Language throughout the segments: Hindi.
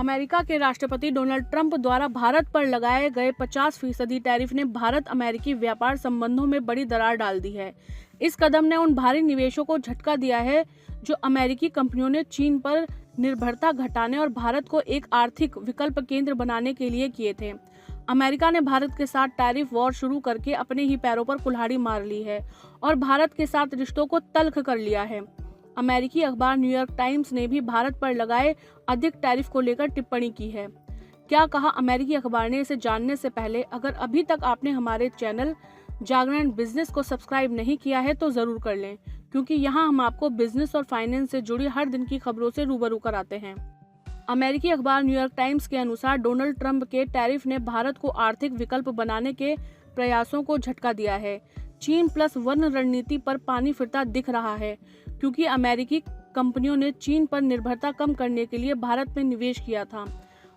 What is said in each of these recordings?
अमेरिका के राष्ट्रपति डोनाल्ड ट्रंप द्वारा भारत पर लगाए गए 50% टैरिफ ने भारत अमेरिकी व्यापार संबंधों में बड़ी दरार डाल दी है। इस कदम ने उन भारी निवेशों को झटका दिया है जो अमेरिकी कंपनियों ने चीन पर निर्भरता घटाने और भारत को एक आर्थिक विकल्प केंद्र बनाने के लिए किए थे। अमेरिका ने भारत के साथ टैरिफ वॉर शुरू करके अपने ही पैरों पर कुल्हाड़ी मार ली है और भारत के साथ रिश्तों को तल्ख कर लिया है। अमेरिकी अखबार न्यूयॉर्क टाइम्स ने भी भारत पर लगाए अधिक टैरिफ को लेकर टिप्पणी की है। क्या कहा अमेरिकी अखबार ने, इसे जानने से पहले अगर अभी तक आपने हमारे चैनल जागरण बिजनेस को सब्सक्राइब नहीं किया है तो जरूर कर लें, क्योंकि यहाँ हम आपको बिजनेस और फाइनेंस से जुड़ी हर दिन की खबरों से रूबरू कराते हैं। अमेरिकी अखबार न्यूयॉर्क टाइम्स के अनुसार डोनाल्ड ट्रंप के टैरिफ ने भारत को आर्थिक विकल्प बनाने के प्रयासों को झटका दिया है। चीन+1 रणनीति पर पानी फिरता दिख रहा है, क्योंकि अमेरिकी कंपनियों ने चीन पर निर्भरता कम करने के लिए भारत में निवेश किया था।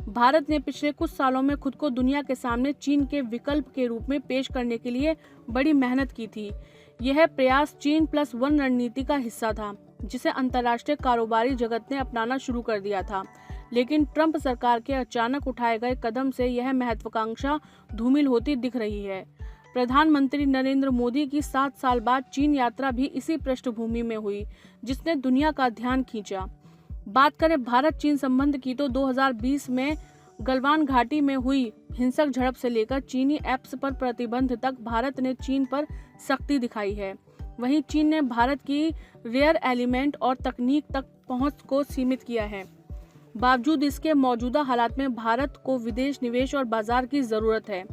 भारत ने पिछले कुछ सालों में खुद को दुनिया के सामने चीन के विकल्प के रूप में पेश करने के लिए बड़ी मेहनत की थी। यह प्रयास चीन+1 रणनीति का हिस्सा था, जिसे अंतर्राष्ट्रीय कारोबारी जगत ने अपनाना शुरू कर दिया था। लेकिन ट्रंप सरकार के अचानक उठाए गए कदम से यह महत्वाकांक्षा धूमिल होती दिख रही है। प्रधानमंत्री नरेंद्र मोदी की 7 साल बाद चीन यात्रा भी इसी पृष्ठभूमि में हुई, जिसने दुनिया का ध्यान खींचा। बात करें भारत चीन संबंध की तो 2020 में गलवान घाटी में हुई हिंसक झड़प से लेकर चीनी ऐप्स पर प्रतिबंध तक भारत ने चीन पर सख्ती दिखाई है। वहीं चीन ने भारत की रेयर एलिमेंट और तकनीक तक पहुंच को सीमित किया है। बावजूद इसके मौजूदा हालात में भारत को विदेश निवेश और बाजार की जरूरत है।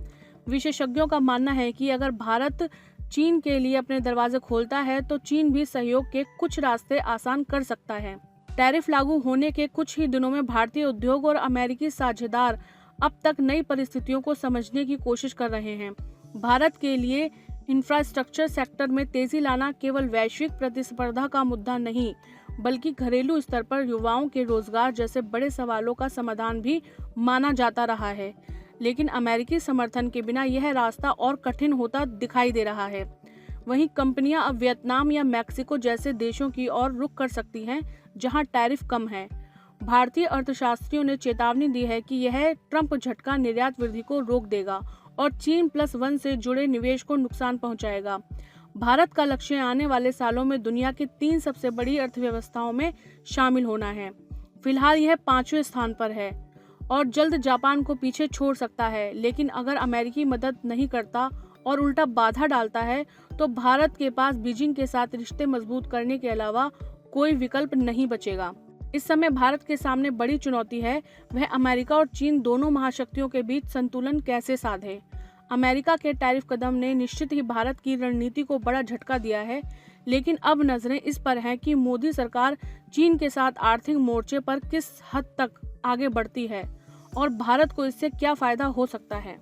विशेषज्ञों का मानना है कि अगर भारत चीन के लिए अपने दरवाजे खोलता है तो चीन भी सहयोग के कुछ रास्ते आसान कर सकता है। टैरिफ लागू होने के कुछ ही दिनों में भारतीय उद्योग और अमेरिकी साझेदार अब तक नई परिस्थितियों को समझने की कोशिश कर रहे हैं। भारत के लिए इंफ्रास्ट्रक्चर सेक्टर में तेजी लाना केवल वैश्विक प्रतिस्पर्धा का मुद्दा नहीं, बल्कि घरेलू स्तर पर युवाओं के रोजगार जैसे बड़े सवालों का समाधान भी माना जाता रहा है। लेकिन अमेरिकी समर्थन के बिना यह रास्ता और कठिन होता दिखाई दे रहा है। वहीं कंपनियां अब वियतनाम या मैक्सिको जैसे देशों की ओर रुख कर सकती हैं, जहां टैरिफ कम है। भारतीय अर्थशास्त्रियों ने चेतावनी दी है कि यह ट्रंप झटका निर्यात वृद्धि को रोक देगा और चीन+1 से जुड़े निवेश को नुकसान पहुंचाएगा। भारत का लक्ष्य आने वाले सालों में दुनिया की 3 सबसे बड़ी अर्थव्यवस्थाओं में शामिल होना है। फिलहाल यह 5वें स्थान पर है और जल्द जापान को पीछे छोड़ सकता है। लेकिन अगर अमेरिकी मदद नहीं करता और उल्टा बाधा डालता है तो भारत के पास बीजिंग के साथ रिश्ते मजबूत करने के अलावा कोई विकल्प नहीं बचेगा। इस समय भारत के सामने बड़ी चुनौती है, वह अमेरिका और चीन दोनों महाशक्तियों के बीच संतुलन कैसे साधे। अमेरिका के टैरिफ कदम ने निश्चित ही भारत की रणनीति को बड़ा झटका दिया है, लेकिन अब नजरें इस पर हैं कि मोदी सरकार चीन के साथ आर्थिक मोर्चे पर किस हद तक आगे बढ़ती है और भारत को इससे क्या फायदा हो सकता है।